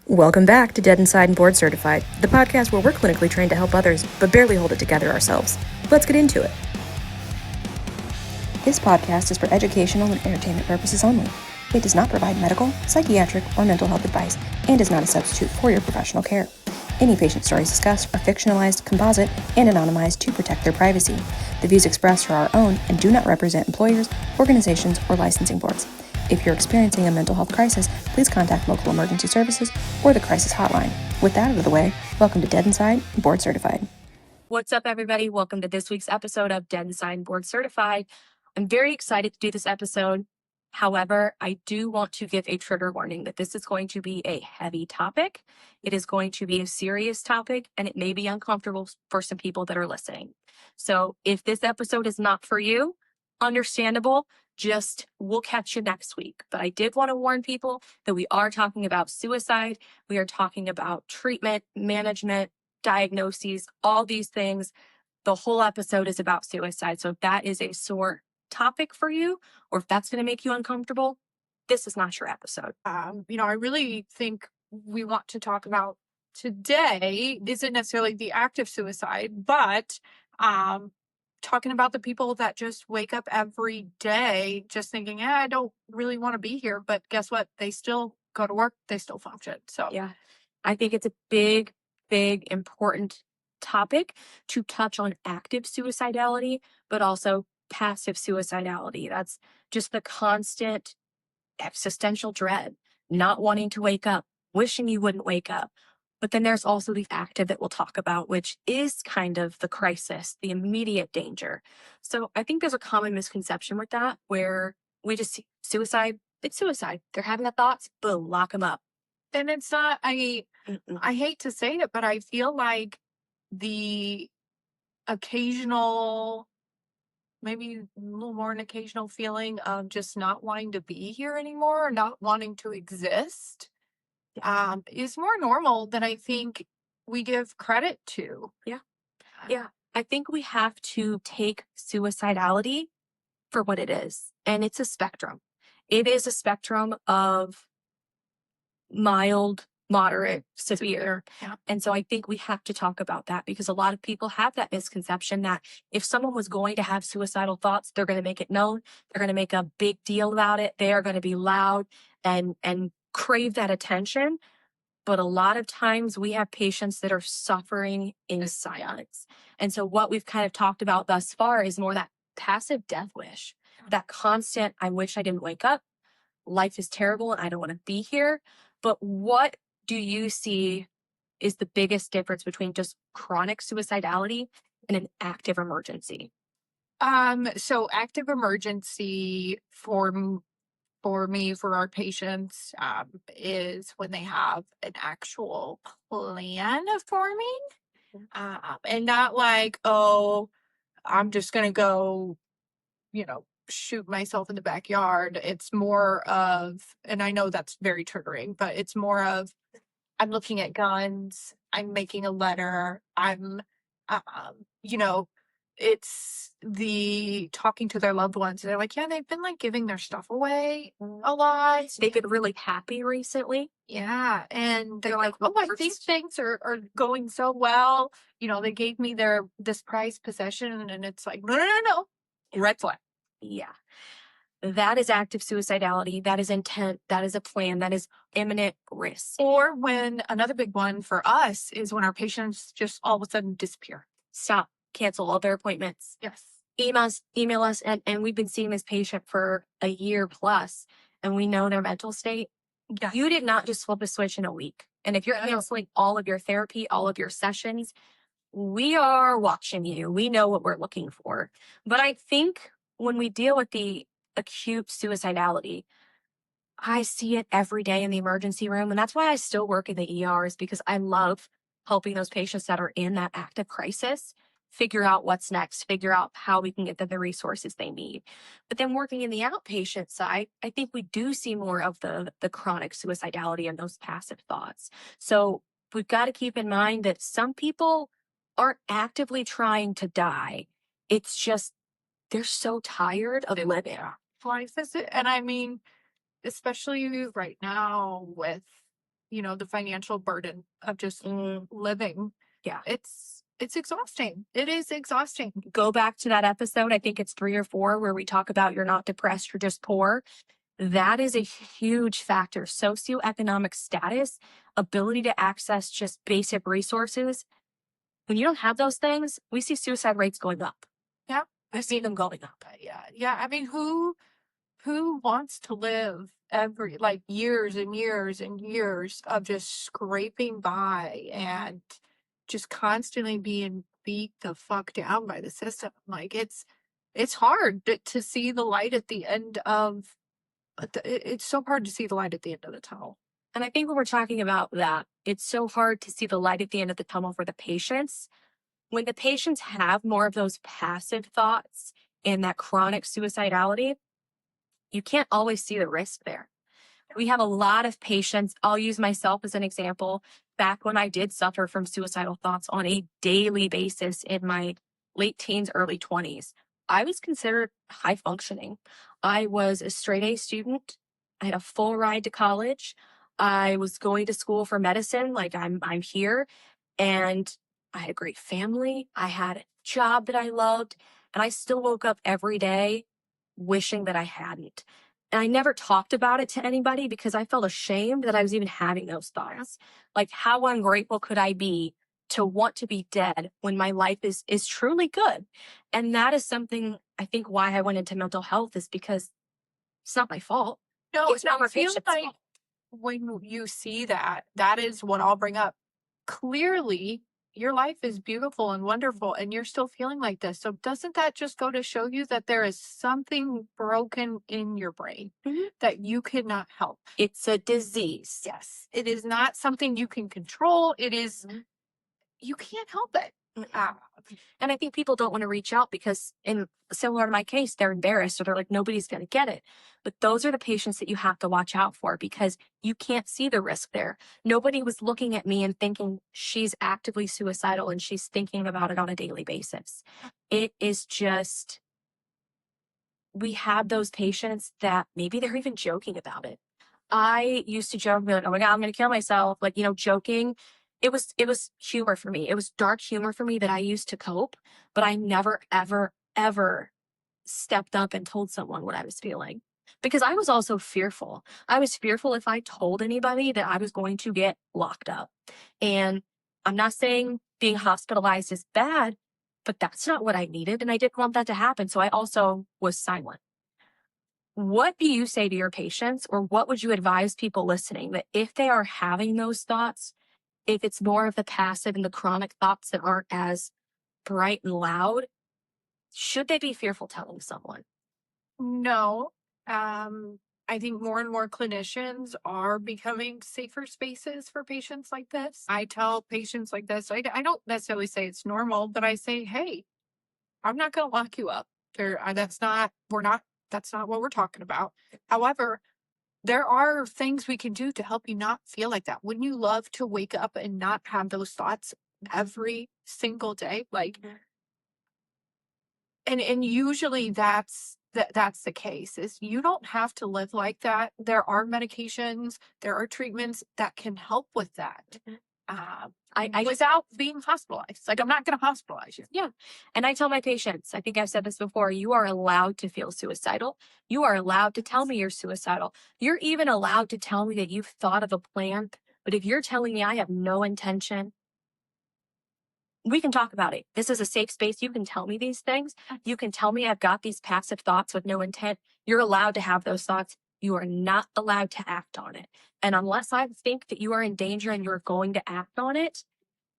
Welcome back to Dead Inside and Board Certified, the podcast where we're clinically trained to help others, but barely hold it together ourselves. Let's get into it. This podcast is for educational and entertainment purposes only. It does not provide medical, psychiatric, or mental health advice, and is not a substitute for your professional care. Any patient stories discussed are fictionalized, composite, and anonymized to protect their privacy. The views expressed are our own and do not represent employers, organizations, or licensing boards. If you're experiencing a mental health crisis, please contact local emergency services or the crisis hotline. With that out of the way, welcome to Dead Inside and Board Certified. What's up, everybody? Welcome to this week's episode of Dead Inside and Board Certified. I'm very excited to do this episode. However, I do want to give a trigger warning that this is going to be a heavy topic. It is going to be a serious topic, and it may be uncomfortable for some people that are listening. So if this episode is not for you, understandable. We'll catch you next week. But I did want to warn people that we are talking about suicide. We are talking about treatment, management, diagnoses, all these things. The whole episode is about suicide. So if that is a sore topic for you, or if that's going to make you uncomfortable, this is not your episode. I really think we want to talk about today isn't necessarily the act of suicide, but talking about the people that just wake up every day just thinking, I don't really want to be here. But guess what? They still go to work. They still function. So yeah, I think it's a big, important topic to touch on active suicidality, but also passive suicidality. That's just the constant existential dread, not wanting to wake up, wishing you wouldn't wake up. But then there's also the active that we'll talk about, which is kind of the crisis, the immediate danger. So I think there's a common misconception with that where we just see suicide, it's suicide. They're having the thoughts, boom, lock them up. And it's not, I hate to say it, but I feel like the occasional, maybe a little more an occasional feeling of just not wanting to be here anymore, or not wanting to exist, is more normal than I think we give credit to. Yeah. I think we have to take suicidality for what it is. And it's a spectrum. It is a spectrum of mild, moderate, severe. Yeah. And so I think we have to talk about that because a lot of people have that misconception that if someone was going to have suicidal thoughts, they're going to make it known. They're going to make a big deal about it. They are going to be loud and crave that attention. But a lot of times we have patients that are suffering in silence. And so what we've kind of talked about thus far is more that passive death wish, that constant, I wish I didn't wake up. Life is terrible and I don't want to be here. But what do you see is the biggest difference between just chronic suicidality and an active emergency? So active emergency for our patients, is when they have an actual plan of forming, and not like, oh, I'm just going to go, shoot myself in the backyard. It's more of, and I know that's very triggering, but it's more of, I'm looking at guns, I'm making a letter, I'm, it's the talking to their loved ones. They're like, yeah, they've been like giving their stuff away a lot. They've been really happy recently. Yeah. And they're like, oh, I think things are going so well. They gave me this prized possession, and it's like, no. Red flag. Yeah. That is active suicidality. That is intent. That is a plan. That is imminent risk. Or when another big one for us is when our patients just all of a sudden disappear. Stop. Cancel all their appointments. Yes. Email us. And we've been seeing this patient for a year plus, and we know their mental state. Yes. You did not just flip a switch in a week. And if you're canceling all of your therapy, all of your sessions, we are watching you. We know what we're looking for. But I think when we deal with the acute suicidality, I see it every day in the emergency room. And that's why I still work in the ERs, because I love helping those patients that are in that active crisis figure out what's next, figure out how we can get them the resources they need. But then working in the outpatient side, I think we do see more of the chronic suicidality and those passive thoughts. So we've got to keep in mind that some people aren't actively trying to die. It's just they're so tired of living. Life is it. And I mean, especially right now with, the financial burden of just living. Yeah. It's exhausting. It is exhausting. Go back to that episode. I think it's 3 or 4 where we talk about you're not depressed, you're just poor. That is a huge factor. Socioeconomic status, ability to access just basic resources. When you don't have those things, we see suicide rates going up. Yeah. I see them going up. Yeah. I mean, who wants to live years and years and years of just scraping by and just constantly being beat the fuck down by the system? Like it's hard to see the light at the end of it's so hard to see the light at the end of the tunnel. And I think when we're talking about that, it's so hard to see the light at the end of the tunnel for the patients. When the patients have more of those passive thoughts and that chronic suicidality, you can't always see the risk there. We have a lot of patients. I'll use myself as an example. Back when I did suffer from suicidal thoughts on a daily basis in my late teens, early 20s, I was considered high functioning. I was a straight A student. I had a full ride to college. I was going to school for medicine, like I'm here, and I had a great family. I had a job that I loved, and I still woke up every day wishing that I hadn't. And I never talked about it to anybody because I felt ashamed that I was even having those thoughts. Like, how ungrateful could I be to want to be dead when my life is truly good? And that is something I think why I went into mental health, is because it's not my fault. No, It's not I my feel patient's like fault. when you see that is what I'll bring up. Clearly, your life is beautiful and wonderful, and you're still feeling like this. So doesn't that just go to show you that there is something broken in your brain that you cannot help? It's a disease. Yes. It is not something you can control. It is, you can't help it. And I think people don't want to reach out because, in similar to my case, they're embarrassed, or they're like, nobody's going to get it. But those are the patients that you have to watch out for, because you can't see the risk there. Nobody was looking at me and thinking she's actively suicidal and she's thinking about it on a daily basis. It is just, we have those patients that maybe they're even joking about it. I used to joke, be like, oh my God, I'm going to kill myself. Like, joking. It was humor for me. It was dark humor for me that I used to cope, but I never, ever, ever stepped up and told someone what I was feeling, because I was also fearful. I was fearful if I told anybody that I was going to get locked up. And I'm not saying being hospitalized is bad, but that's not what I needed. And I didn't want that to happen. So I also was silent. What do you say to your patients, or what would you advise people listening, that if they are having those thoughts, if it's more of the passive and the chronic thoughts that aren't as bright and loud, should they be fearful telling someone? No. I think more and more clinicians are becoming safer spaces for patients like this. I tell patients like this, I don't necessarily say it's normal, but I say, hey, I'm not going to lock you up. That's not what we're talking about. However, there are things we can do to help you not feel like that. Wouldn't you love to wake up and not have those thoughts every single day? Like, and usually that's the case. Is you don't have to live like that. There are medications, there are treatments that can help with that. Without being hospitalized. Like, I'm not going to hospitalize you. Yeah. And I tell my patients, I think I've said this before, you are allowed to feel suicidal. You are allowed to tell me you're suicidal. You're even allowed to tell me that you've thought of a plan. But if you're telling me I have no intention, we can talk about it. This is a safe space. You can tell me these things. You can tell me I've got these passive thoughts with no intent. You're allowed to have those thoughts. You are not allowed to act on it. And unless I think that you are in danger and you're going to act on it,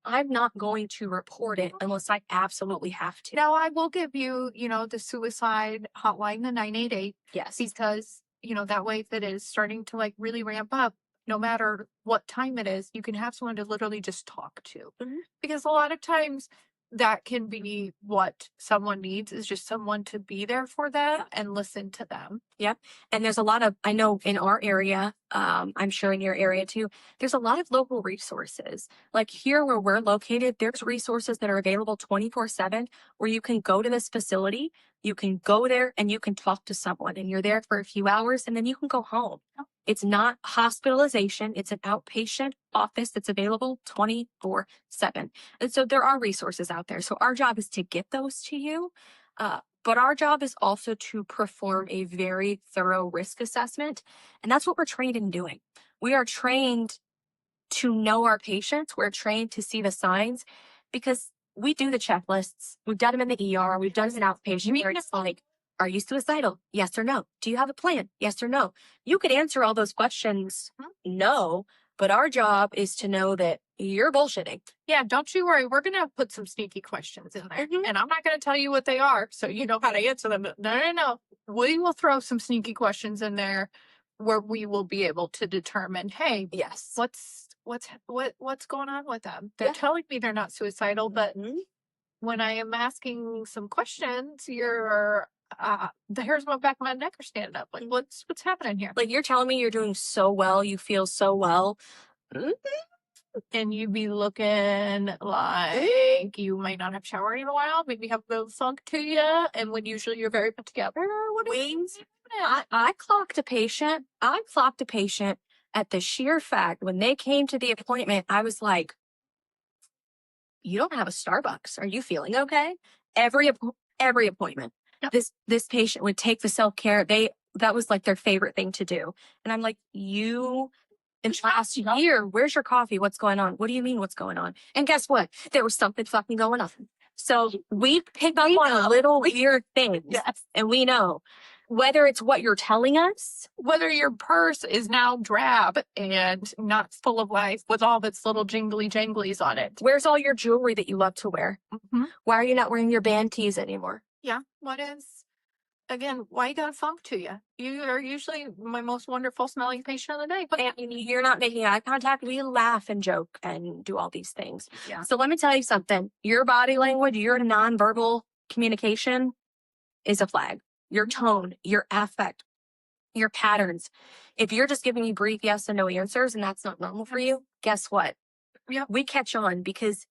I'm not going to report it unless I absolutely have to. Now, I will give you, the suicide hotline, the 988. Yes. Because, that way, if it is starting to like really ramp up, no matter what time it is, you can have someone to literally just talk to. Because a lot of times that can be what someone needs, is just someone to be there for them and listen to them. Yep. And there's a lot of, I know in our area, I'm sure in your area too, there's a lot of local resources. Like here where we're located, there's resources that are available 24/7 where you can go to this facility. You can go there and you can talk to someone, and you're there for a few hours and then you can go home. It's not hospitalization. It's an outpatient office that's available 24/7. And so there are resources out there. So our job is to get those to you. But our job is also to perform a very thorough risk assessment. And that's what we're trained in doing. We are trained to know our patients. We're trained to see the signs because we do the checklists. We've done them in the ER. We've done them in outpatient where it's like, are you suicidal? Yes or no? Do you have a plan? Yes or no? You could answer all those questions, no, but our job is to know that you're bullshitting. Yeah, don't you worry. We're going to put some sneaky questions in there. And I'm not going to tell you what they are so you know how to answer them. No. We will throw some sneaky questions in there where we will be able to determine, hey, Yes. what's going on with them? They're telling me they're not suicidal, but when I am asking some questions, you're the hairs on the back of my neck are standing up. Like, what's happening here? Like, you're telling me you're doing so well, you feel so well. And you be looking like you might not have showered in a while, maybe have a little funk to you, and when usually you're very put together. What is I clocked a patient. I clocked a patient at the sheer fact when they came to the appointment, I was like, you don't have a Starbucks. Are you feeling okay? Every appointment. Yep. This patient would take the self-care. That was like their favorite thing to do. And I'm like, you in the last year, where's your coffee? What's going on? What do you mean what's going on? And guess what? There was something fucking going on. So we pick up on little weird things. Yes. And we know whether it's what you're telling us, whether your purse is now drab and not full of life with all of its little jingly janglies on it. Where's all your jewelry that you love to wear? Mm-hmm. Why are you not wearing your band tees anymore? Yeah. Why you got a funk to you? You are usually my most wonderful smelling patient of the day. But and you're not making eye contact. We laugh and joke and do all these things. Yeah. So let me tell you something. Your body language, your nonverbal communication is a flag. Your tone, your affect, your patterns. If you're just giving me brief yes and no answers and that's not normal for you, guess what? Yep. We catch on because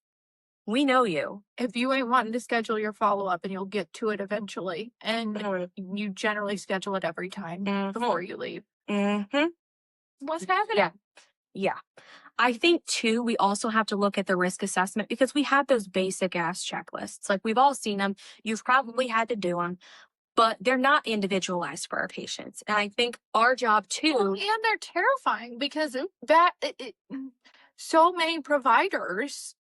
we know you. If you ain't wanting to schedule your follow-up and you'll get to it eventually, and you generally schedule it every time before you leave. Mm-hmm. What's happening? Yeah. I think too, we also have to look at the risk assessment because we have those basic ass checklists. Like we've all seen them. You've probably had to do them, but they're not individualized for our patients. And I think our job too. Well, and they're terrifying because so many providers,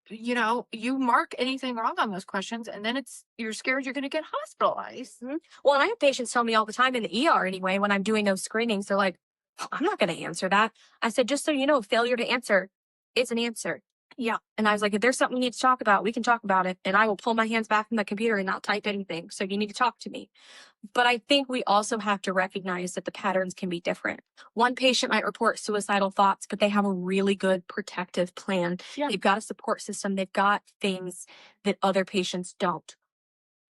you mark anything wrong on those questions and then you're scared you're going to get hospitalized. Mm-hmm. Well, and I have patients tell me all the time in the ER anyway, when I'm doing those screenings, they're like, I'm not going to answer that. I said, just so you know, failure to answer is an answer. Yeah. And I was like, if there's something we need to talk about, we can talk about it. And I will pull my hands back from the computer and not type anything. So you need to talk to me. But I think we also have to recognize that the patterns can be different. One patient might report suicidal thoughts, but they have a really good protective plan. Yeah. They've got a support system. They've got things that other patients don't.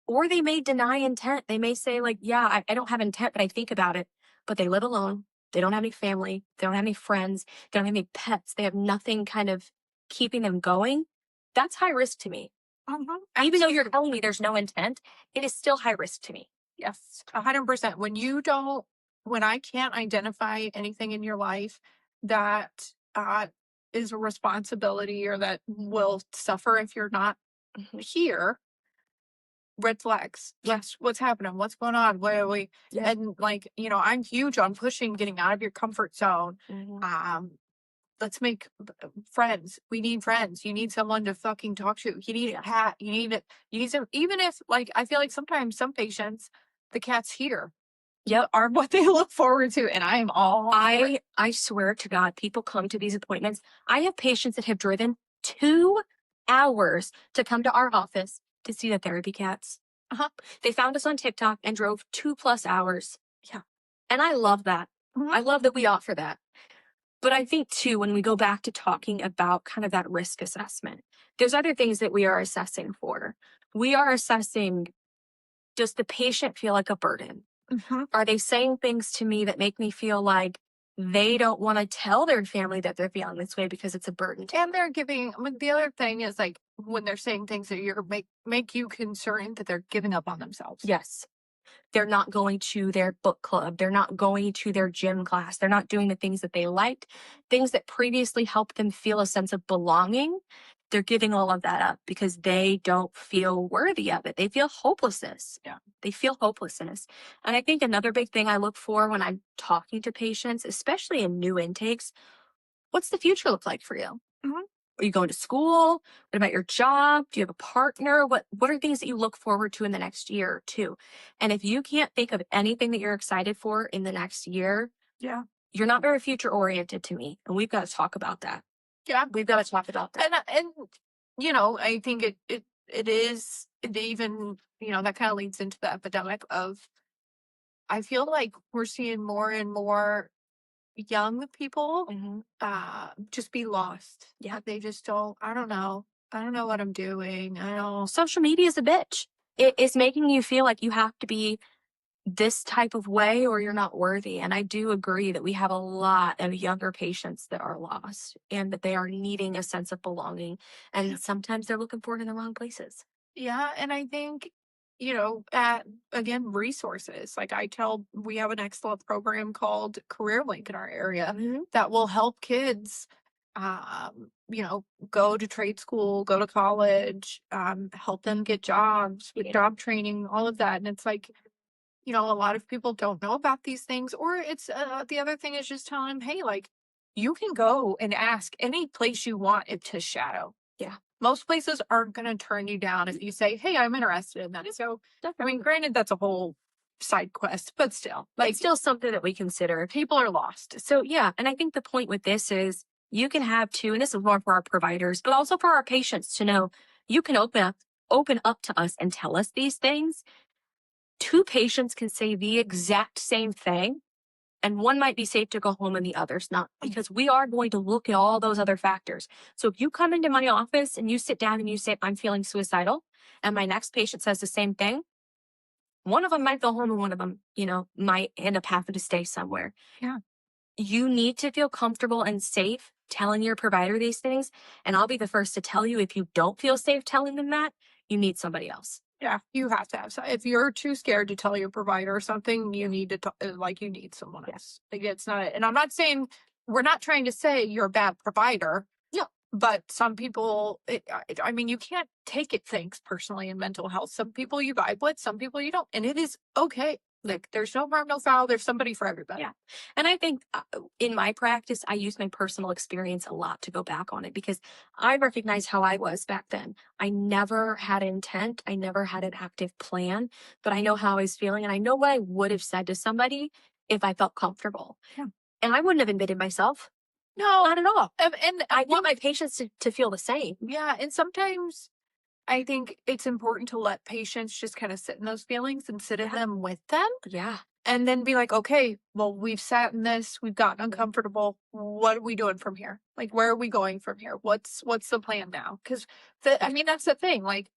Or they may deny intent. They may say like, yeah, I don't have intent, but I think about it. But they live alone. They don't have any family. They don't have any friends. They don't have any pets. They have nothing kind of keeping them going. That's high risk to me. Even though you're telling me there's no intent, it is still high risk to me. Yes, 100%. When I can't identify anything in your life that is a responsibility or that will suffer if you're not here, red flags. Yes, what's happening? What's going on? Where are we? Yeah. And I'm huge on pushing, getting out of your comfort zone. Let's make friends. We need friends. You need someone to fucking talk to. You need a cat. You need some, even if I feel like sometimes some patients, the cats here are what they look forward to. And I am all I swear to God, people come to these appointments. I have patients that have driven 2 hours to come to our office to see the therapy cats. They found us on TikTok and drove 2+ hours. Yeah. And I love that. I love that we offer that. But I think too, when we go back to talking about kind of that risk assessment, there's other things that we are assessing for. We are assessing, does the patient feel like a burden? Are they saying things to me that make me feel like they don't want to tell their family that they're feeling this way because it's a burden to And they're giving, I mean, the other thing is like when they're saying things that make you concerned that they're giving up on themselves. Yes. They're not going to their book club. They're not going to their gym class. They're not doing the things that they liked, things that previously helped them feel a sense of belonging. They're giving all of that up because they don't feel worthy of it. They feel hopelessness. Yeah. They feel hopelessness. And I think another big thing I look for when I'm talking to patients, especially in new intakes, what's the future look like for you? Mhm. Are you going to school? What about your job? Do you have a partner? What are things that you look forward to in the next year or two? And if you can't think of anything that you're excited for in the next year, Yeah. you're not very future oriented to me. And we've got to talk about that. Yeah. We've got to talk about that. And you know, I think it is, it even, you know, that kind of leads into the epidemic of, I feel like we're seeing more and more young people Mhm. just be lost. Yeah. They just don't, I don't know what I'm doing. I don't. Social media is a bitch. It is making you feel like you have to be this type of way or you're not worthy. And I do agree that we have a lot of younger patients that are lost and that they are needing a sense of belonging. And sometimes they're looking for it in the wrong places. Yeah, and I think, you know, again, resources. Like we have an excellent program called Career Link in our area that will help kids, you know, go to trade school, go to college, help them get jobs with job training, all of that. And it's like, you know, a lot of people don't know about these things, or it's the other thing is just telling them, hey, like, you can go and ask any place you want it to shadow. Yeah. Most places aren't going to turn you down if you say, hey, I'm interested in that. So, I mean, granted, that's a whole side quest, but still, Like, still something that we consider. people are lost. So, yeah. And I think the point with this is you can have two, and this is more for our providers, but also for our patients to know you can open up to us and tell us these things. Two patients can say the exact same thing, and one might be safe to go home and the other's not, because we are going to look at all those other factors. So if you come into my office and you sit down and you say, I'm feeling suicidal, and my next patient says the same thing, one of them might go home and one of them, you know, might end up having to stay somewhere. Yeah. You need to feel comfortable and safe telling your provider these things. And I'll be the first to tell you, if you don't feel safe telling them that, you need somebody else. Yeah, you have to have. So if you're too scared to tell your provider something, you need to like you need someone else. Like it's not. And I'm not saying, we're not trying to say you're a bad provider. No. But some people, I mean, you can't take it things personally in mental health. Some people you vibe with, some people you don't, and it is okay. Like there's no harm, no foul. There's somebody for everybody. Yeah. And I think in my practice, I use my personal experience a lot to go back on it, because I recognize how I was back then. I never had intent. I never had an active plan, but I know how I was feeling. And I know what I would have said to somebody if I felt comfortable. Yeah. And I wouldn't have admitted myself. No, Not at all. and I want my patients to feel the same. yeah, and sometimes I think it's important to let patients just kind of sit in those feelings and sit in them with them. Yeah. And then be like, okay, well, we've sat in this, we've gotten uncomfortable. What are we doing from here? Like, where are we going from here? What's the plan now? Because I mean, that's the thing. Like,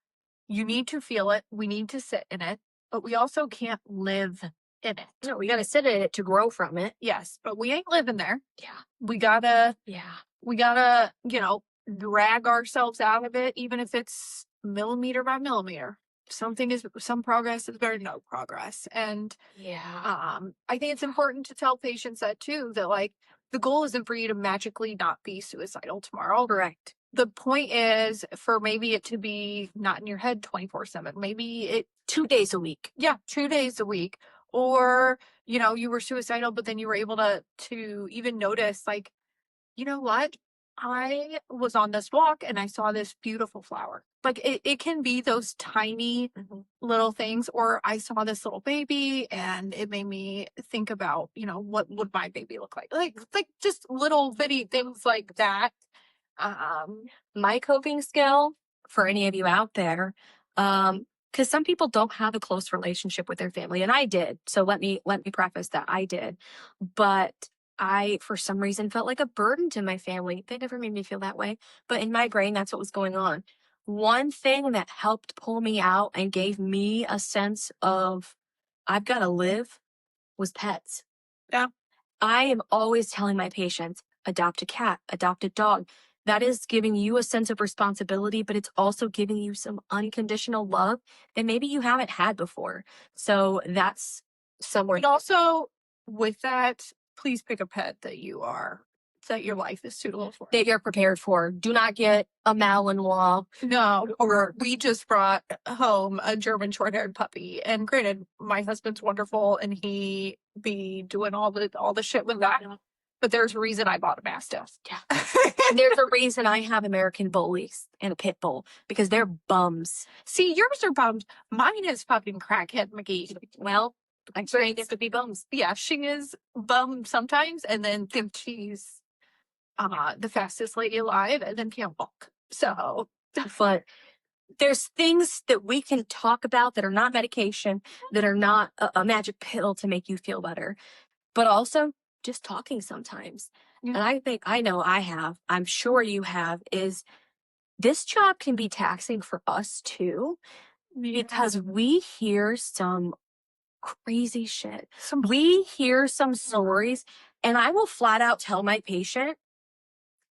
you need to feel it. We need to sit in it, but we also can't live in it. No, we got to sit in it to grow from it. Yes, but we ain't living there. Yeah. We gotta, Yeah. you know, drag ourselves out of it, even if it's millimeter by millimeter. Some progress is better than no progress. And Yeah. I think it's important to tell patients that too, that like the goal isn't for you to magically not be suicidal tomorrow. Correct. The point is for maybe it to be not in your head 24/7. Maybe it 2 days a week. Yeah, 2 days a week. Or, you know, you were suicidal, but then you were able to even notice like, you know what? I was on this walk and I saw this beautiful flower. Like it can be those tiny little things, or I saw this little baby and it made me think about, you know, what would my baby look like? Like just little bitty things like that. My coping skill for any of you out there, because some people don't have a close relationship with their family, and I did. So let me preface that I did, but I, for some reason, felt like a burden to my family. They never made me feel that way, but in my brain, that's what was going on. One thing that helped pull me out and gave me a sense of I've got to live was pets. Yeah. I am always telling my patients, adopt a cat, adopt a dog. That is giving you a sense of responsibility, but it's also giving you some unconditional love that maybe you haven't had before. So that's somewhere. And also with that, please pick a pet that your life is suitable for. That you're prepared for. Do not get a Malinois. No, or we just brought home a German short-haired puppy, and granted, my husband's wonderful, and he be doing all the shit with that. But there's a reason I bought a Mastiff. Yeah. And there's a reason I have American Bullies and a pit bull, because they're bums. See, yours are bums. Mine is fucking crackhead McGee. Well, I'm trained to be bums. Yeah, she is bum sometimes, and then thinks she's the fastest lady alive, and then can't walk. So, but there's things that we can talk about that are not medication, that are not a magic pill to make you feel better, but also just talking sometimes. Yeah. And I think, I know I have, I'm sure you have, is this job can be taxing for us too, because we hear some crazy shit. We hear some stories, and I will flat out tell my patient,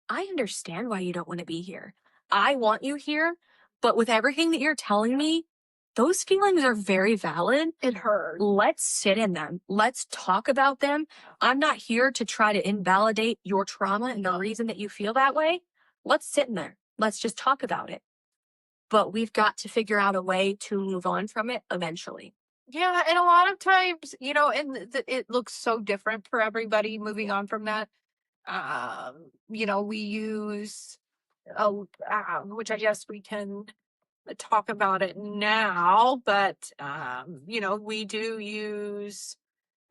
I understand why you don't want to be here. I want you here, but with everything that you're telling me, those feelings are very valid. It hurts. Let's sit in them. Let's talk about them. I'm not here to try to invalidate your trauma and the reason that you feel that way. Let's sit in there. Let's just talk about it. But we've got to figure out a way to move on from it eventually. Yeah, and a lot of times, and it looks so different for everybody moving on from that. We use, which I guess we can talk about it now, but, we do use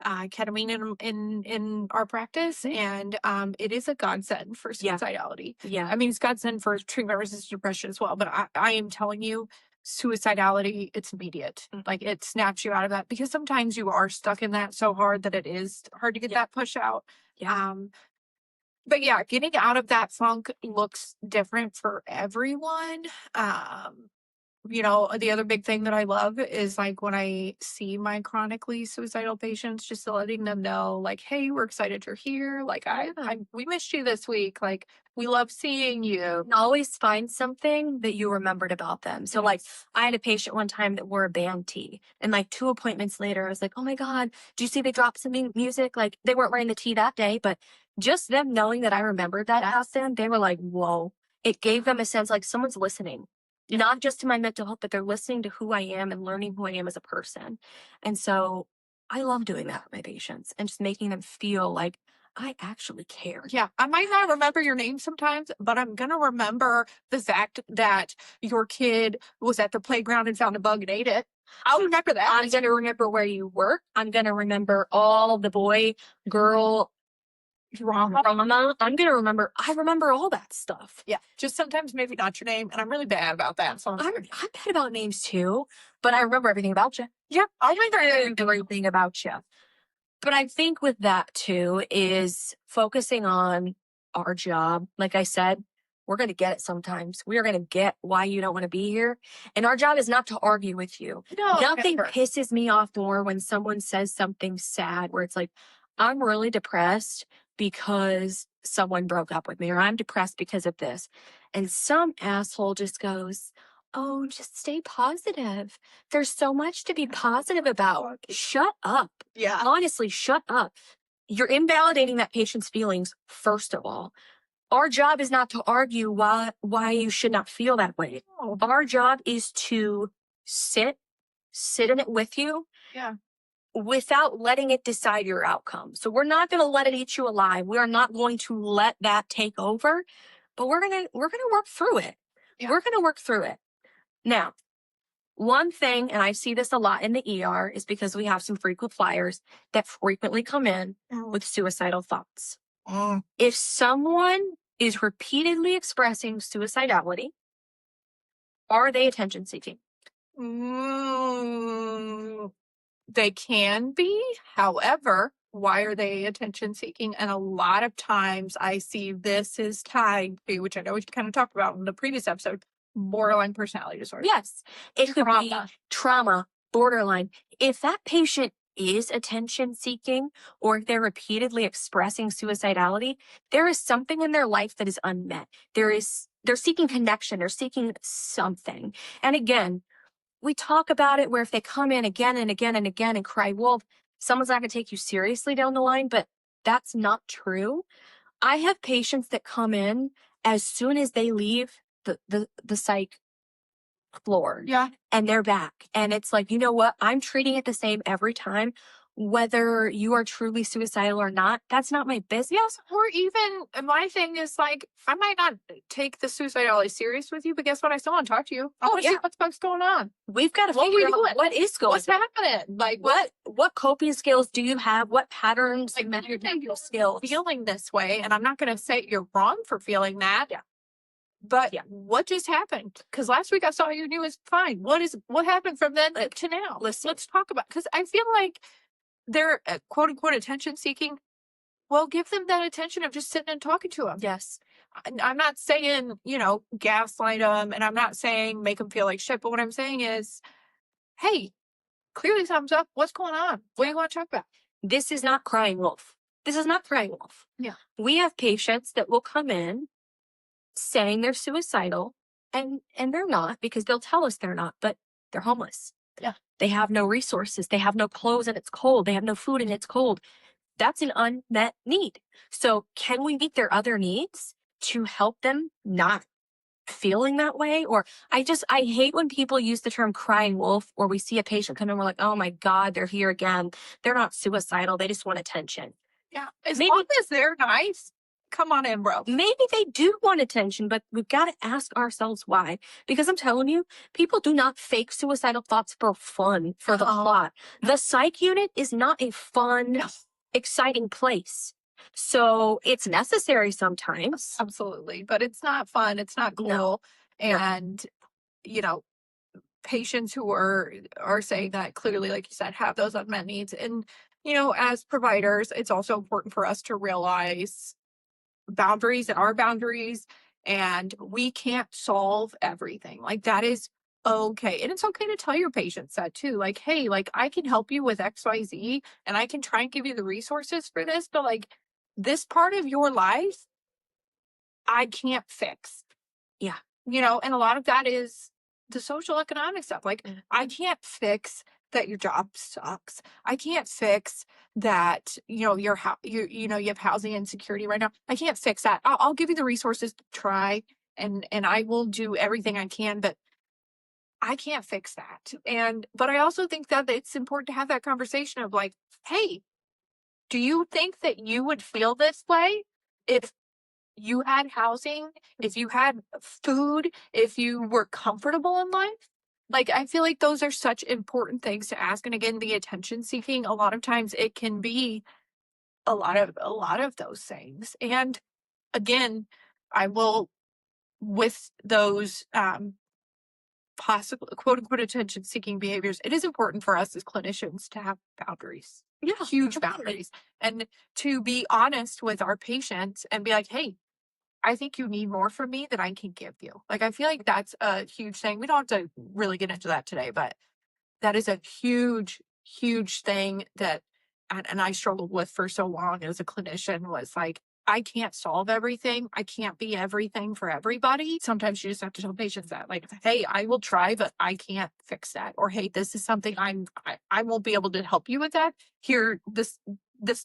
ketamine in our practice, and it is a godsend for suicidality. Yeah. I mean, it's godsend for treatment-resistant depression as well, but I am telling you, suicidality, it's immediate. Like, it snaps you out of that, because sometimes you are stuck in that so hard that it is hard to get that push out. Yeah. But yeah, getting out of that funk looks different for everyone. The other big thing that I love is, like, when I see my chronically suicidal patients, just letting them know, like, hey, we're excited you're here. Like, we missed you this week. Like, we love seeing you. And always find something that you remembered about them. So, like, I had a patient one time that wore a band tee, and like 2 appointments later, I was like, oh my God, do you see they dropped some music? Like, they weren't wearing the tee that day, but just them knowing that I remembered that about them, they were like, whoa. It gave them a sense like someone's listening. Not just to my mental health, but they're listening to who I am and learning who I am as a person. And so I love doing that with my patients and just making them feel like I actually care. Yeah, I might not remember your name sometimes, but I'm going to remember the fact that your kid was at the playground and found a bug and ate it. I'll remember that. I'm going to remember where you work. I'm going to remember all the boy, girl, drama. I'm going to remember, I remember all that stuff. Yeah, just sometimes maybe not your name, and I'm really bad about that. So I'm bad about names too, but I remember everything about you. Yeah, I remember everything about you. But I think with that too is focusing on our job. Like I said, we're going to get it sometimes. We are going to get why you don't want to be here. And our job is not to argue with you. No, nothing never. pisses me off more when someone says something sad where it's like, I'm really depressed because someone broke up with me, or I'm depressed because of this. And some asshole just goes, oh, just stay positive. There's so much to be positive about. Shut up. Yeah. Honestly, shut up. You're invalidating that patient's feelings, first of all. Our job is not to argue why you should not feel that way. No. Our job is to sit in it with you. Yeah. Without letting it decide your outcome. So we're not going to let it eat you alive. We are not going to let that take over, but we're going to work through it. Yeah. We're going to work through it. Now, one thing, and I see this a lot in the ER, is because we have some frequent flyers that frequently come in with suicidal thoughts. If someone is repeatedly expressing suicidality, are they attention seeking? They can be. However, why are they attention seeking? And a lot of times I see this is tied to, which I know we kind of talked about in the previous episode, borderline personality disorder. Yes. It could be trauma, borderline. If that patient is attention seeking, or if they're repeatedly expressing suicidality, there is something in their life that is unmet. They're seeking connection, they're seeking something. And again, we talk about it where if they come in again and again and again and cry wolf, someone's not going to take you seriously down the line, but that's not true. I have patients that come in as soon as they leave the psych floor. Yeah. And they're back. And it's like, you know what? I'm treating it the same every time. Whether you are truly suicidal or not, that's not my business. Yes, or even my thing is like, I might not take the suicidality serious with you, but guess what? I still want to talk to you. I want to see what the fuck's going on. We've got to What figure we out doing? what is going What's on. happening? Like What coping skills do you have? What patterns like mental you're skills? feeling this way, and I'm not going to say you're wrong for feeling that. Yeah. But Yeah. what just happened? Because last week I saw you and you was fine. What happened from then to now? Listen. Let's talk about, because I feel like they're quote unquote attention seeking. Well, give them that attention of just sitting and talking to them. Yes. I'm not saying, gaslight them, and I'm not saying make them feel like shit. But what I'm saying is, hey, clearly something's up. What's going on? What do you want to talk about? This is not crying wolf. This is not crying wolf. Yeah. We have patients that will come in saying they're suicidal, and they're not, because they'll tell us they're not, but they're homeless. Yeah. They have no resources. They have no clothes and it's cold. They have no food and it's cold. That's an unmet need. So can we meet their other needs to help them not feeling that way? Or I hate when people use the term crying wolf, or we see a patient come in, we're like, oh my God, they're here again. They're not suicidal. They just want attention. Yeah. As long as they're nice, come on in, bro. Maybe they do want attention, but we've got to ask ourselves why. Because I'm telling you, people do not fake suicidal thoughts for fun, for the plot. The psych unit is not a fun, exciting place. So it's necessary sometimes. Absolutely. But it's not fun. It's not cool. No. And, patients who are saying that clearly, like you said, have those unmet needs. And, as providers, it's also important for us to realize boundaries and our boundaries, and we can't solve everything. Like, that is okay. And it's okay to tell your patients that too. Like, hey, like, I can help you with XYZ, and I can try and give you the resources for this, but like, this part of your life, I can't fix. Yeah. And a lot of that is the social economic stuff. Like, I can't fix that your job sucks. I can't fix that, you have housing insecurity right now. I can't fix that. I'll give you the resources to try, and I will do everything I can, but I can't fix that. But I also think that it's important to have that conversation of like, hey, do you think that you would feel this way if you had housing, if you had food, if you were comfortable in life? Like, I feel like those are such important things to ask. And again, the attention seeking, a lot of times it can be a lot of those things. And again, I will, with those possible quote unquote attention seeking behaviors, it is important for us as clinicians to have boundaries. Yeah. Huge boundaries. And to be honest with our patients and be like, hey, I think you need more from me than I can give you. Like, I feel like that's a huge thing. We don't have to really get into that today, but that is a huge, huge thing that, and I struggled with for so long as a clinician, was like, I can't solve everything. I can't be everything for everybody. Sometimes you just have to tell patients that, like, hey, I will try, but I can't fix that. Or, hey, this is something I won't be able to help you with that. Here, this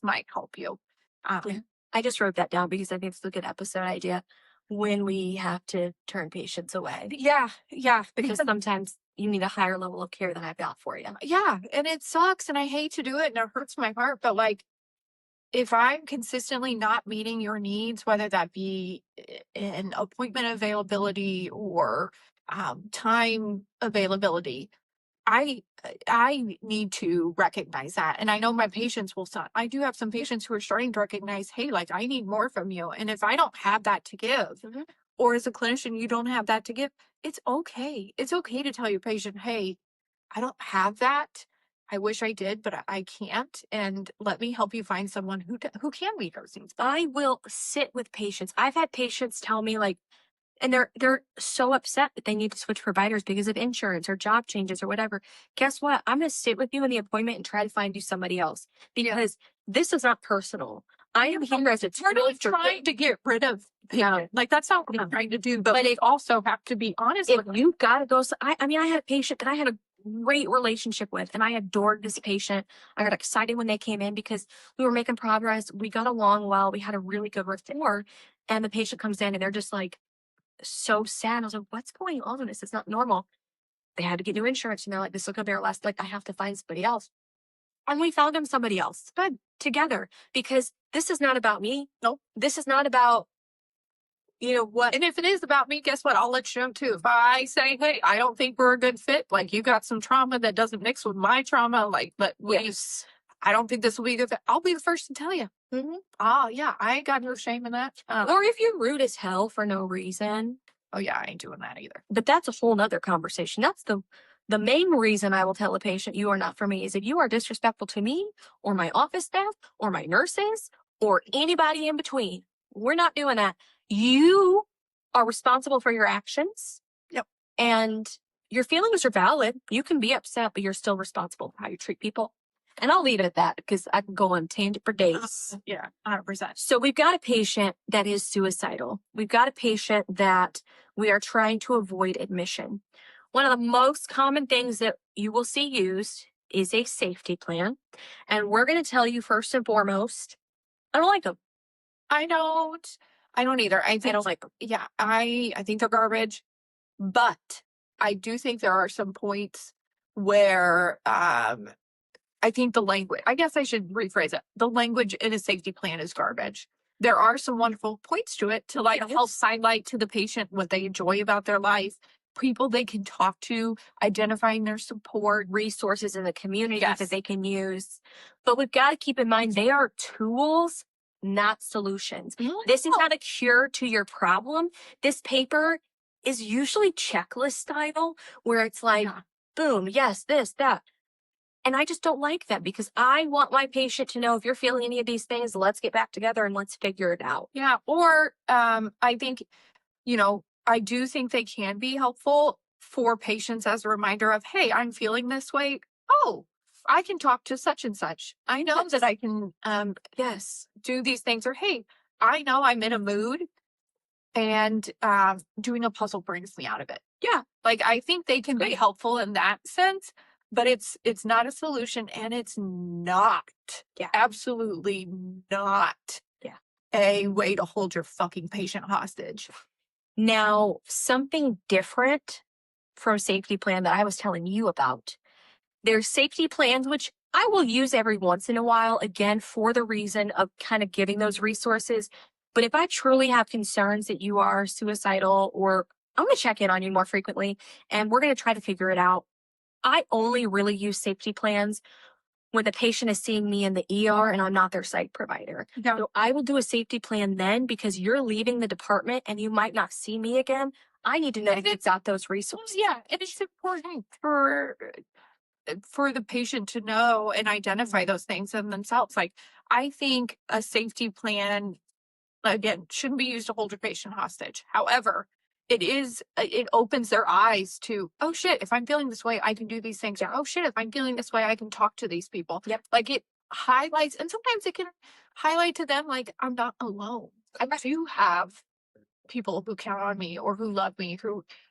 might help you. I just wrote that down because I think it's a good episode idea, when we have to turn patients away. Yeah. Because sometimes you need a higher level of care than I've got for you. Yeah. And it sucks, and I hate to do it, and it hurts my heart, but like, if I'm consistently not meeting your needs, whether that be in appointment availability or time availability, I need to recognize that. And I know my patients will start. I do have some patients who are starting to recognize, hey, like, I need more from you. And if I don't have that to give, or as a clinician, you don't have that to give, it's okay. It's okay to tell your patient, hey, I don't have that. I wish I did, but I can't. And let me help you find someone who can meet those needs. I will sit with patients. I've had patients tell me, like, and they're so upset that they need to switch providers because of insurance or job changes or whatever. Guess what? I'm going to sit with you in the appointment and try to find you somebody else because this is not personal. I am here as a We're not trying to get rid of patient. Like that's not what I'm trying to do, but it also have to be honest if with you got to go. I mean, I had a patient that I had a great relationship with, and I adored this patient. I got excited when they came in because we were making progress. We got along well. We had a really good rapport. And the patient comes in and they're just like so sad. I was like, what's going on? This is not normal. They had to get new insurance, and they're like, this will be our last. Like, I have to find somebody else. And we found him somebody else. Good. Together. Because this is not about me. Nope. This is not about, what. And if it is about me, guess what? I'll let you know too. If I say, hey, I don't think we're a good fit, like you got some trauma that doesn't mix with my trauma, like, I don't think this will be a good fit, I'll be the first to tell you. Mm-hmm. Oh, yeah, I ain't got no shame in that. Or if you're rude as hell for no reason. Oh, yeah, I ain't doing that either. But that's a whole nother conversation. That's the main reason I will tell a patient you are not for me is if you are disrespectful to me or my office staff or my nurses or anybody in between. We're not doing that. You are responsible for your actions. Yep. And your feelings are valid. You can be upset, but you're still responsible for how you treat people. And I'll leave it at that because I can go on tangent for days. Yeah, 100%. So we've got a patient that is suicidal. We've got a patient that we are trying to avoid admission. One of the most common things that you will see used is a safety plan. And we're going to tell you first and foremost, I don't like them. I don't either. I don't like them. Yeah, I think they're garbage, but I do think there are some points where I think the language, I guess I should rephrase it. The language in a safety plan is garbage. There are some wonderful points to it to help highlight to the patient what they enjoy about their life, people they can talk to, identifying their support, resources in the community that they can use. But we've got to keep in mind they are tools, not solutions. This is not a cure to your problem. This paper is usually checklist style where it's like, boom, yes, this, that. And I just don't like that because I want my patient to know if you're feeling any of these things, let's get back together and let's figure it out. Yeah. Or I think, I do think they can be helpful for patients as a reminder of, hey, I'm feeling this way. Oh, I can talk to such and such. I know that I can, do these things. Or, hey, I know I'm in a mood and doing a puzzle brings me out of it. Yeah. Like, I think they can be helpful in that sense, but it's not a solution, and it's not, absolutely not a way to hold your fucking patient hostage. Now, something different from safety plan that I was telling you about. There's safety plans, which I will use every once in a while, again, for the reason of kind of giving those resources. But if I truly have concerns that you are suicidal, or I'm going to check in on you more frequently, and we're going to try to figure it out. I only really use safety plans when the patient is seeing me in the ER and I'm not their psych provider. Yeah. So I will do a safety plan then because you're leaving the department and you might not see me again. I need to know if you've got those resources. Yeah, and it's important for the patient to know and identify those things in themselves. Like, I think a safety plan, again, shouldn't be used to hold your patient hostage. However, it opens their eyes to, oh shit, if I'm feeling this way, I can do these things. Or, oh shit, if I'm feeling this way, I can talk to these people. Yep. Like, it highlights, and sometimes it can highlight to them, like, I'm not alone. I do have people who count on me or who love me.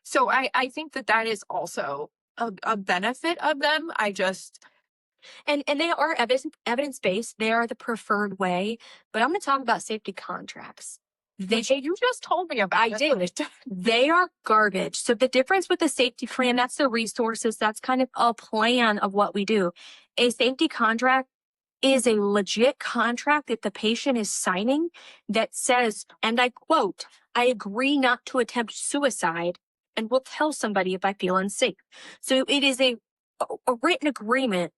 So I think that is also a benefit of them. And they are evidence-based. They are the preferred way. But I'm going to talk about safety contracts. You just told me about. I did. They are garbage. So the difference with the safety plan, that's the resources. That's kind of a plan of what we do. A safety contract is a legit contract that the patient is signing that says, and I quote, I agree not to attempt suicide and will tell somebody if I feel unsafe. So it is a written agreement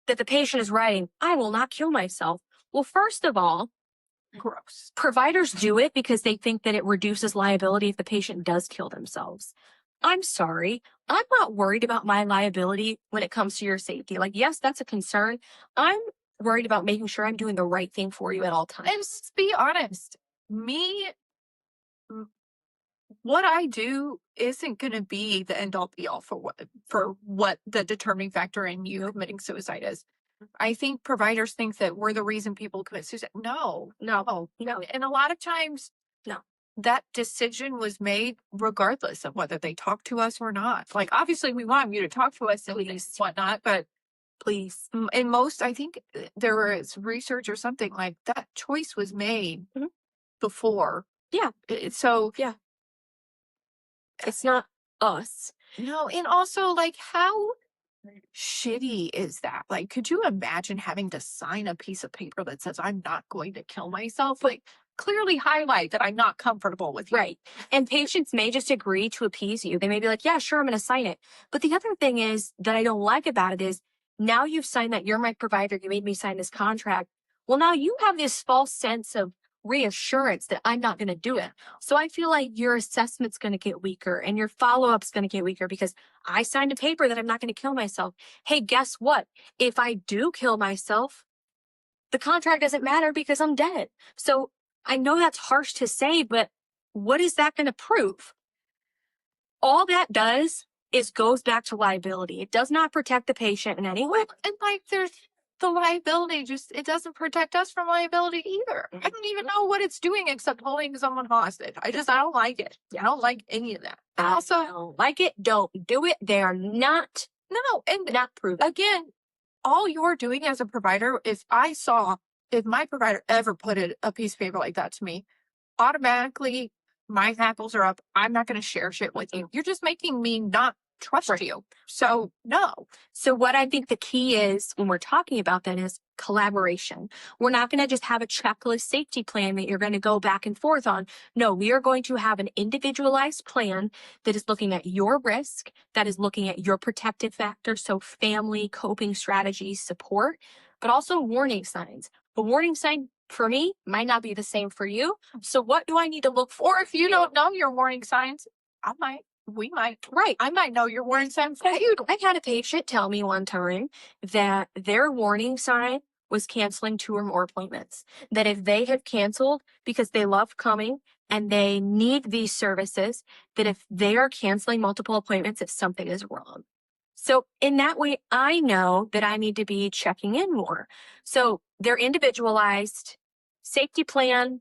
that the patient is writing, I will not kill myself. Well, first of all, gross. Providers do it because they think that it reduces liability if the patient does kill themselves. I'm sorry. I'm not worried about my liability when it comes to your safety. Like, yes, that's a concern. I'm worried about making sure I'm doing the right thing for you at all times. And let's be honest, me what I do isn't going to be the end all be all for what the determining factor in you committing suicide is. I think providers think that we're the reason people commit suicide. No. And a lot of times, No. that decision was made regardless of whether they talk to us or not. Like, obviously, we want you to talk to us and whatnot, but Please. in most, I think there was research or something like that choice was made before. Yeah. So, Yeah. It's not us. no, and also, like, how shitty is that? Like, could you imagine having to sign a piece of paper that says I'm not going to kill myself? Like, clearly highlight that I'm not comfortable with you. Right. And patients may just agree to appease you. They may be like, yeah, sure, I'm going to sign it. But the other thing is that I don't like about it is now you've signed that, you're my provider, you made me sign this contract. Well, now you have this false sense of reassurance that I'm not going to do it. So I feel like your assessment's going to get weaker and your follow-up's going to get weaker because I signed a paper that I'm not going to kill myself. Hey, guess what? If I do kill myself, the contract doesn't matter because I'm dead. So I know that's harsh to say, but what is that going to prove? All that does is goes back to liability. It does not protect the patient in any way. And like, there's the liability, just it doesn't protect us from liability either. I don't even know what it's doing except holding someone hostage. I don't like it. I don't like any of that. I also don't like it. Don't do it. They are not not proven. Again, all you're doing as a provider, if my provider ever put a piece of paper like that to me, automatically my hackles are up. I'm not going to share shit with you. You're just making me not trust you. So no. So what I think the key is when we're talking about that is collaboration. We're not going to just have a checklist safety plan that you're going to go back and forth on. No, we are going to have an individualized plan that is looking at your risk, that is looking at your protective factors, so family, coping strategies, support, but also warning signs. A warning sign for me might not be the same for you. So what do I need to look for? Or if you don't know your warning signs, we might. Right. I might know your warning sign for you. I had a patient tell me one time that their warning sign was canceling 2 or more appointments. That if they had canceled because they love coming and they need these services, that if they are canceling multiple appointments, if something is wrong. So in that way, I know that I need to be checking in more. So their individualized safety plan.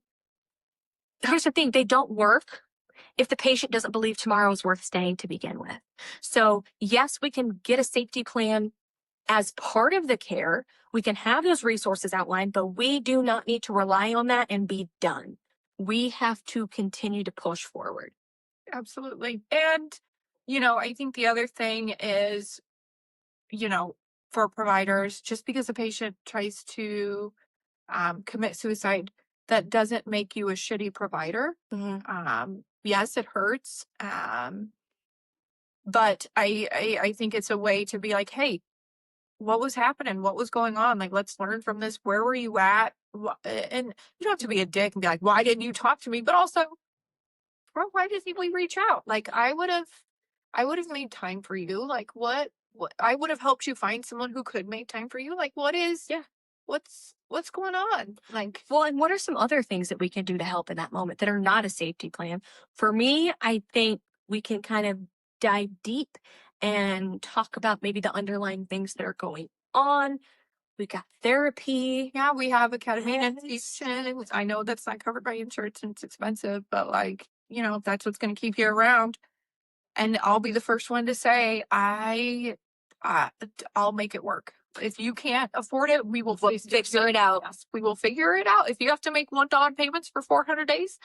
Here's the thing, they don't work if the patient doesn't believe tomorrow is worth staying to begin with. So yes, we can get a safety plan as part of the care. We can have those resources outlined, but we do not need to rely on that and be done. We have to continue to push forward. Absolutely. And, I think the other thing is, for providers, just because a patient tries to commit suicide, that doesn't make you a shitty provider. Yes, it hurts. But I think it's a way to be like, hey, what was happening? What was going on? Like, let's learn from this. Where were you at? And you don't have to be a dick and be like, why didn't you talk to me? But also, why didn't we reach out? Like, I would have made time for you. Like, what I would have helped you find someone who could make time for you. Like, what's going on? Like, well, and what are some other things that we can do to help in that moment that are not a safety plan? For me, I think we can kind of dive deep and talk about maybe the underlying things that are going on. We got therapy. Yeah, we have ketamine and ideation. I know that's not covered by insurance and it's expensive, but like, if that's what's going to keep you around. And I'll be the first one to say, I'll make it work. If you can't afford it, we will figure it out. Yes, we will figure it out. If you have to make $1 payments for 400 days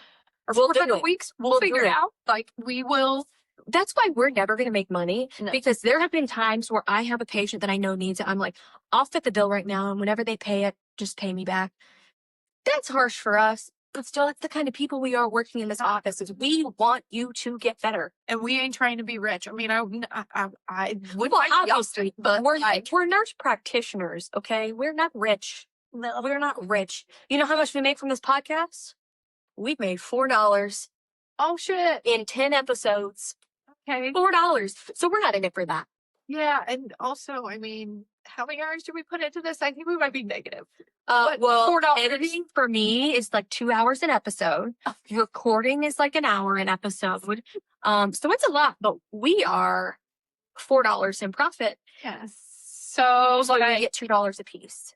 or We'll 400 weeks, we'll figure it out. Like, we will. That's why we're never going to make money, because there have been times where I have a patient that I know needs it. I'm like, I'll fit the bill right now. And whenever they pay it, just pay me back. That's harsh for us. But still, that's the kind of people we are working in this office. Is we want you to get better, and we ain't trying to be rich. I mean, I would. Well, obviously, but we're nurse practitioners. Okay, we're not rich. No, we're not rich. You know how much we make from this podcast? We've made $4. Oh shit! In 10 episodes. Okay, $4. So we're not in it for that. Yeah, and also, I mean, how many hours do we put into this? I think we might be negative. Well, $4. editing for me is like 2 hours an episode. Recording is like an hour an episode. So it's a lot, but we are $4 in profit. Yes. So So I get $2 a piece.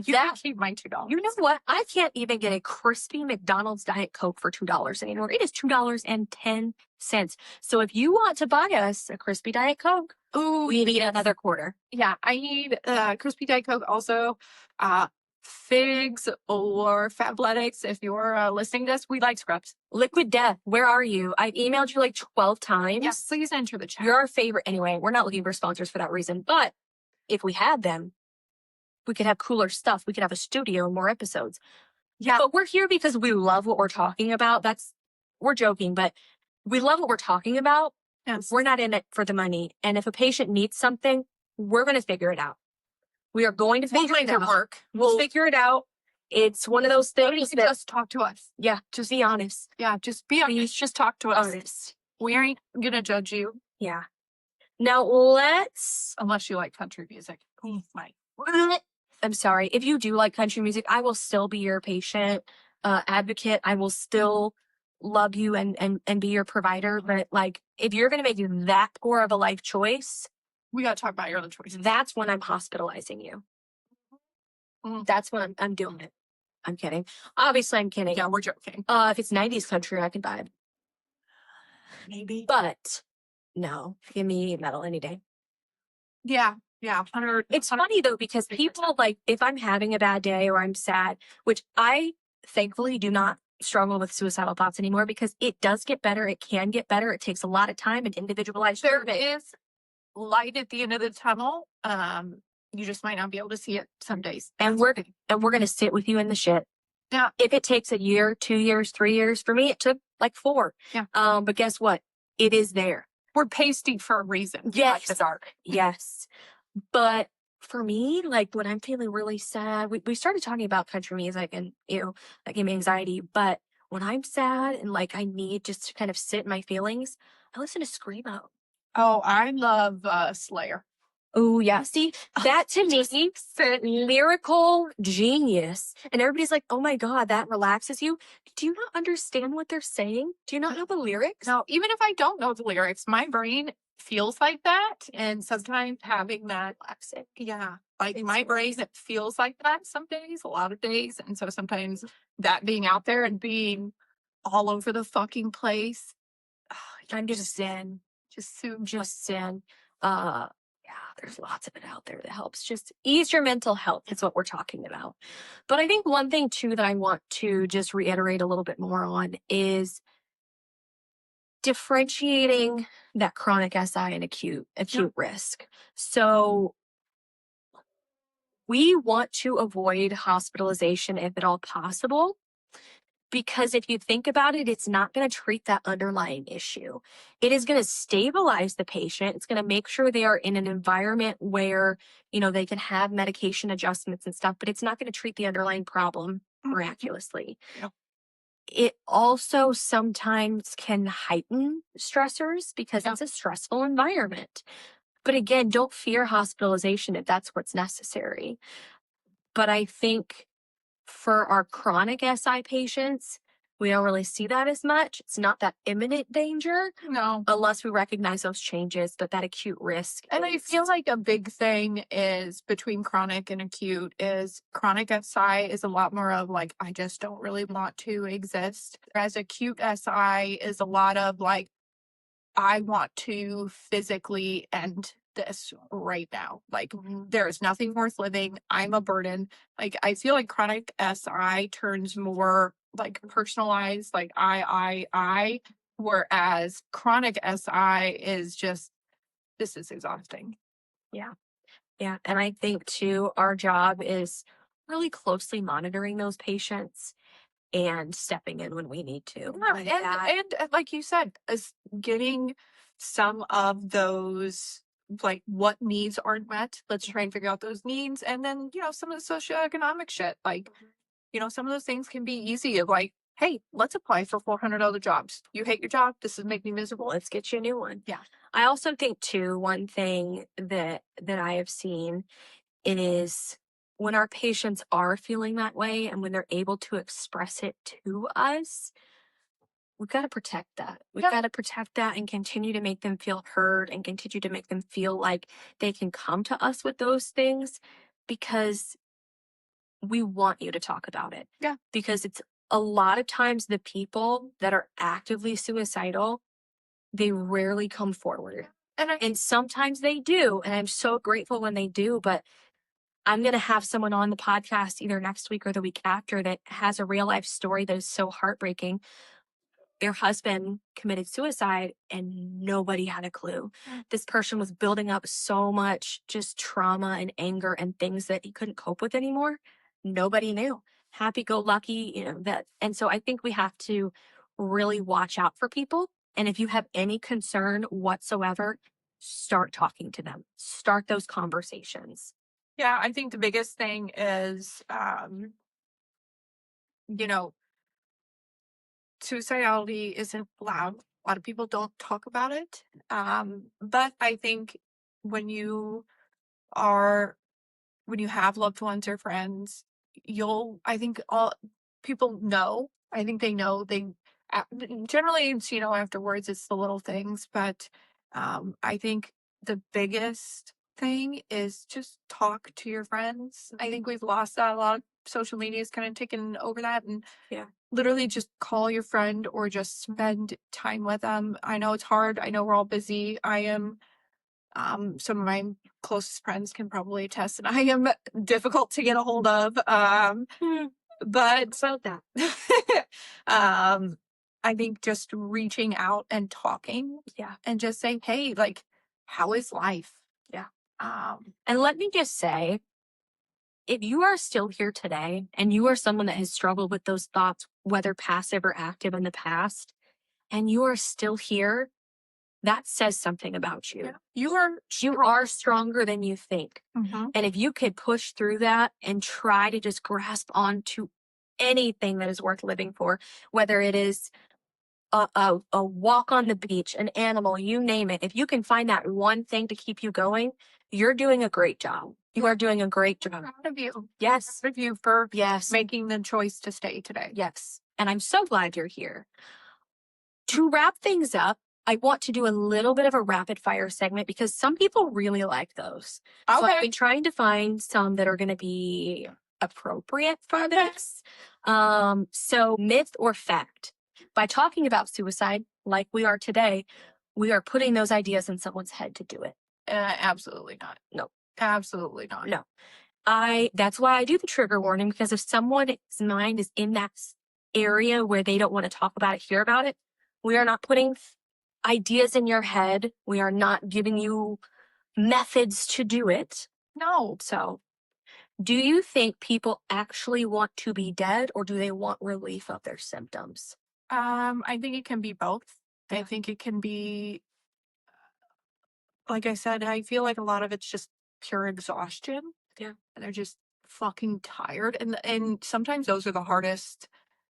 you can keep my $2. You know what? I can't even get a crispy McDonald's Diet Coke for $2 anymore. It is $2.10. So if you want to buy us a crispy Diet Coke, we need another quarter. Yeah, I need crispy Diet Coke. Also, figs or Fabletics. If you're listening to this, we like scrubs. Liquid Death, where are you? I've emailed you like 12 times. Yes, please enter the chat. You're our favorite. Anyway, we're not looking for sponsors for that reason. But if we had them, we could have cooler stuff. We could have a studio and more episodes. Yeah. But we're here because we love what we're talking about. We're joking, but we love what we're talking about. Yes. We're not in it for the money. And if a patient needs something, we're going to figure it out. We are going to figure it out. Work. We'll figure it out. It's one of those things that just talk to us. Yeah, just be honest. Yeah, just be honest. Just talk to us. Honest. We aren't gonna judge you. Yeah. Now let's. Unless you like country music. Oh my. I'm sorry. If you do like country music, I will still be your patient advocate. I will still love you and be your provider. But like, if you're gonna make that poor of a life choice, we gotta talk about your other choices. That's when I'm hospitalizing you. That's when I'm doing it. I'm kidding. Obviously, I'm kidding. Yeah, we're joking. If it's 90s country, I can vibe. Maybe. But no, give me metal any day. Yeah. Yeah. It's funny though, because people like, if I'm having a bad day or I'm sad, which I thankfully do not struggle with suicidal thoughts anymore, because it does get better. It can get better. It takes a lot of time and individualized treatment. There is light at the end of the tunnel. You just might not be able to see it some days. And we're going to sit with you in the shit. Yeah. If it takes a year, 2 years, 3 years, for me, it took like 4. Yeah. But guess what? It is there. We're pasty for a reason. Yes. The dark. Yes. But for me, like when I'm feeling really sad, we started talking about country music and, that gave me anxiety. But when I'm sad and like I need just to kind of sit in my feelings, I listen to Screamo. Oh, I love Slayer. Oh, yeah. See, that to me, lyrical genius. And everybody's like, oh my God, that relaxes you. Do you not understand what they're saying? Do you not know the lyrics? No, even if I don't know the lyrics, my brain feels like that. And sometimes having that, like my brain, it feels like that some days, a lot of days. And so sometimes that being out there and being all over the fucking place, I'm just zen. Just zen. There's lots of it out there that helps just ease your mental health. Is what we're talking about. But I think one thing too that I want to just reiterate a little bit more on is differentiating that chronic SI and acute risk. So we want to avoid hospitalization if at all possible. Because if you think about it, it's not going to treat that underlying issue. It is going to stabilize the patient. It's going to make sure they are in an environment where, they can have medication adjustments and stuff, but it's not going to treat the underlying problem miraculously. Yeah. It also sometimes can heighten stressors because it's a stressful environment. But again, don't fear hospitalization if that's what's necessary. But I think for our chronic SI patients, we don't really see that as much. It's not that imminent danger. No. Unless we recognize those changes, but that acute risk. And I feel like a big thing is between chronic and acute is chronic SI is a lot more of like, I just don't really want to exist. Whereas acute SI is a lot of like, I want to physically end this right now. Like there is nothing worth living. I'm a burden. Like I feel like chronic SI turns more like personalized, like I, whereas chronic SI is just, this is exhausting. Yeah. Yeah. And I think too, our job is really closely monitoring those patients and stepping in when we need to. Yeah, and like you said, is getting some of those, like what needs aren't met. Let's try and figure out those needs. And then, some of the socioeconomic shit, like, some of those things can be easy of like, hey, let's apply for 400 other jobs. You hate your job. This is making me miserable. Let's get you a new one. Yeah. I also think too, one thing that I have seen is when our patients are feeling that way and when they're able to express it to us, we've got to protect that. We've got to protect that and continue to make them feel heard and continue to make them feel like they can come to us with those things, because we want you to talk about it. Yeah. Because it's a lot of times the people that are actively suicidal, they rarely come forward. And sometimes they do. And I'm so grateful when they do. But I'm going to have someone on the podcast either next week or the week after that has a real life story that is so heartbreaking. Their husband committed suicide and nobody had a clue. This person was building up so much just trauma and anger and things that he couldn't cope with anymore. Nobody knew. Happy go lucky, that. And so I think we have to really watch out for people. And if you have any concern whatsoever, start talking to them. Start those conversations. Yeah, I think the biggest thing is, suicidality isn't loud. A lot of people don't talk about it. But I think when you have loved ones or friends, I think all people know. I think they know. Generally, it's, afterwards, it's the little things. But I think the biggest thing is just talk to your friends. I think we've lost that a lot. Social media has kind of taken over that, and literally just call your friend or just spend time with them. I know it's hard. I know we're all busy. I am. Some of my closest friends can probably attest, and I am difficult to get a hold of. But About that. I think just reaching out and talking, and just saying, hey, like, how is life? And let me just say, if you are still here today and you are someone that has struggled with those thoughts, whether passive or active in the past, and you are still here, that says something about you. You are stronger than you think. Mhm. And if you could push through that and try to just grasp onto anything that is worth living for, whether it is a walk on the beach, an animal, you name it. If you can find that one thing to keep you going, you're doing a great job. You are doing a great job. proud of you. Yes. Proud of you for Yes. making the choice to stay today. Yes. And I'm so glad you're here. To wrap things up, I want to do a little bit of a rapid fire segment because some people really like those. So I've been trying to find some that are going to be appropriate for this. So myth or fact. By talking about suicide like we are today, we are putting those ideas in someone's head to do it. Absolutely not. No. Absolutely not. No. That's why I do the trigger warning, because if someone's mind is in that area where they don't want to talk about it, hear about it, we are not putting ideas in your head. We are not giving you methods to do it. No. So, do you think people actually want to be dead, or do they want relief of their symptoms? I think it can be both. I think it can be, like I said, I feel like a lot of it's just pure exhaustion. Yeah. And they're just fucking tired. And sometimes those are the hardest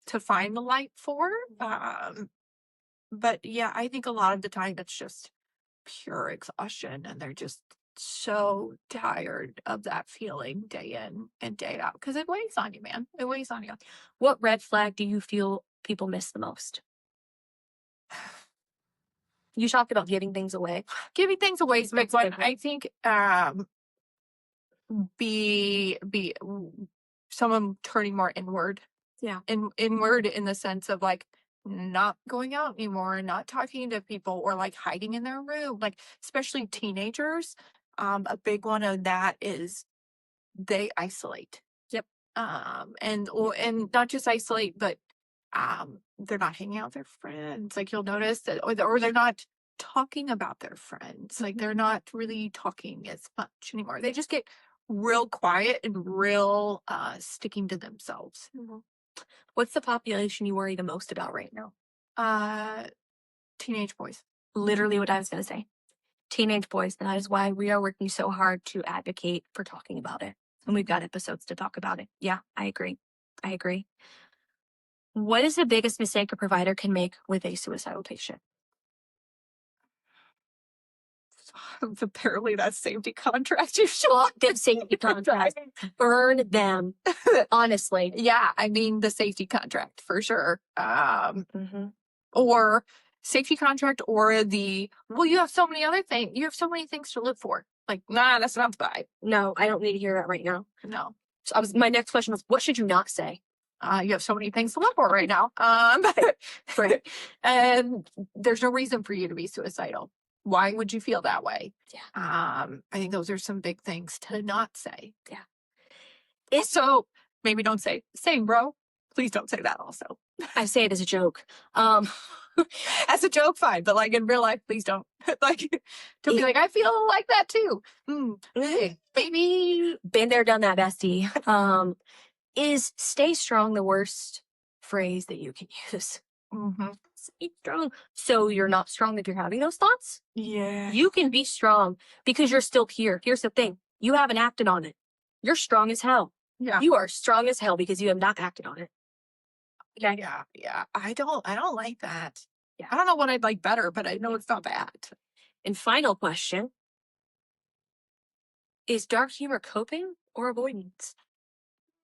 to find the light for. But yeah, I think a lot of the time it's just pure exhaustion, and they're just so tired of that feeling day in and day out, because it weighs on you, man. It weighs on you. What red flag do you feel people miss the most? You talked about giving things away. Giving things away is a big one. I think be someone turning more inward. Yeah. Inward in the sense of like not going out anymore, not talking to people, or like hiding in their room, like especially teenagers. A big one of that is they isolate. Yep. And not just isolate, but they're not hanging out with their friends. Like you'll notice that, or they're not talking about their friends. Like they're not really talking as much anymore. They just get real quiet and real sticking to themselves. Mm-hmm. What's the population you worry the most about right now? Teenage boys. Literally what I was going to say. Teenage boys. And that is why we are working so hard to advocate for talking about it. And we've got episodes to talk about it. Yeah, I agree. What is the biggest mistake a provider can make with a suicidal patient? Apparently that safety contract you should Fuck them safety contracts. Burn them. Honestly. Yeah, I mean the safety contract for sure. Mm-hmm. Or safety contract or you have so many other things. You have so many things to live for. Like, nah, that's not the vibe. No, I don't need to hear that right now. No. So my next question was, what should you not say? You have so many things to live for right now. Right. And there's no reason for you to be suicidal. Why would you feel that way? Yeah. I think those are some big things to not say. Yeah. So maybe don't say, same bro. Please don't say that also. I say it as a joke. As a joke, fine. But like in real life, please don't. Like, don't be like, I feel like that too. Hey, baby. Been there, done that, bestie. Is stay strong the worst phrase that you can use? Mm-hmm. Stay strong. So you're not strong if you're having those thoughts? Yeah. You can be strong because you're still here. Here's the thing. You haven't acted on it. You're strong as hell. Yeah. You are strong as hell because you have not acted on it. Okay? Yeah. I don't like that. Yeah. I don't know what I'd like better, but I know it's not bad. And final question. Is dark humor coping or avoidance?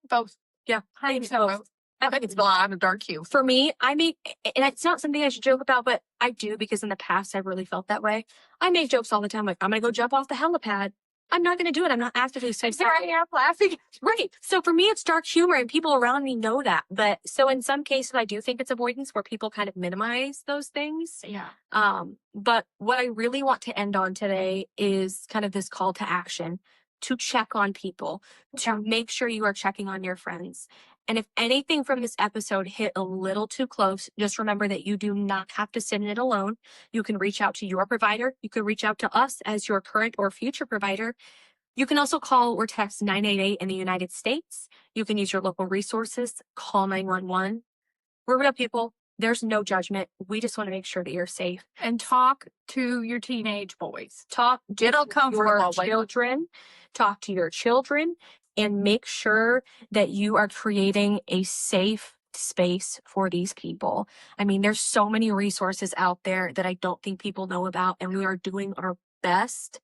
Both. Yeah. I think so. I think it's a lot of dark humor. For me, I make, and it's not something I should joke about, but I do because in the past I've really felt that way. I make jokes all the time, like, I'm going to go jump off the helipad. I'm not going to do it. I'm not actively Here I am laughing. Right. So for me, it's dark humor and people around me know that. But so in some cases, I do think it's avoidance where people kind of minimize those things. Yeah. But what I really want to end on today is kind of this call to action to check on people, to make sure you are checking on your friends. And if anything from this episode hit a little too close, just remember that you do not have to sit in it alone. You can reach out to your provider. You can reach out to us as your current or future provider. You can also call or text 988 in the United States. You can use your local resources, call 911. We're real people. There's no judgment. We just want to make sure that you're safe. And talk to your teenage boys. Get It'll come your children. Talk to your children and make sure that you are creating a safe space for these people. I mean, there's so many resources out there that I don't think people know about, and we are doing our best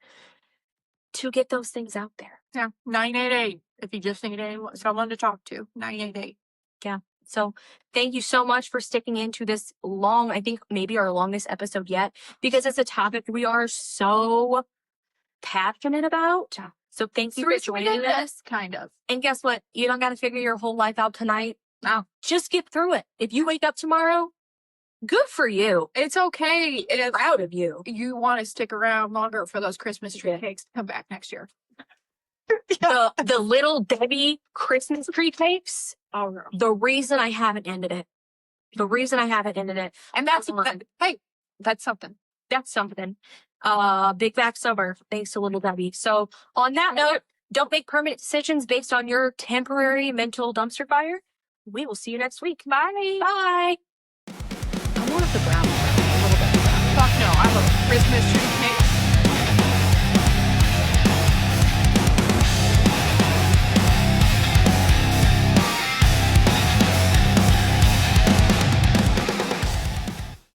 to get those things out there. Yeah, 988. If you just need someone to talk to, 988. Yeah. So thank you so much for sticking into this long, I think maybe our longest episode yet, because it's a topic we are so passionate about. Yeah. So thank you for joining us. Kind of. And guess what? You don't got to figure your whole life out tonight. No. Just get through it. If you wake up tomorrow, good for you. It's okay. I'm proud of you. You want to stick around longer for those Christmas tree cakes to come back next year. The Little Debbie Christmas tree cakes. Oh, no. The reason I haven't ended it. And that's hey, that's something. That's something. Big back summer, thanks to Little Debbie. So on that note, don't make permanent decisions based on your temporary mental dumpster fire. We will see you next week. Bye. Bye. I wanted the brown one. A little bit of brown. Fuck no, I love Christmas tree cake.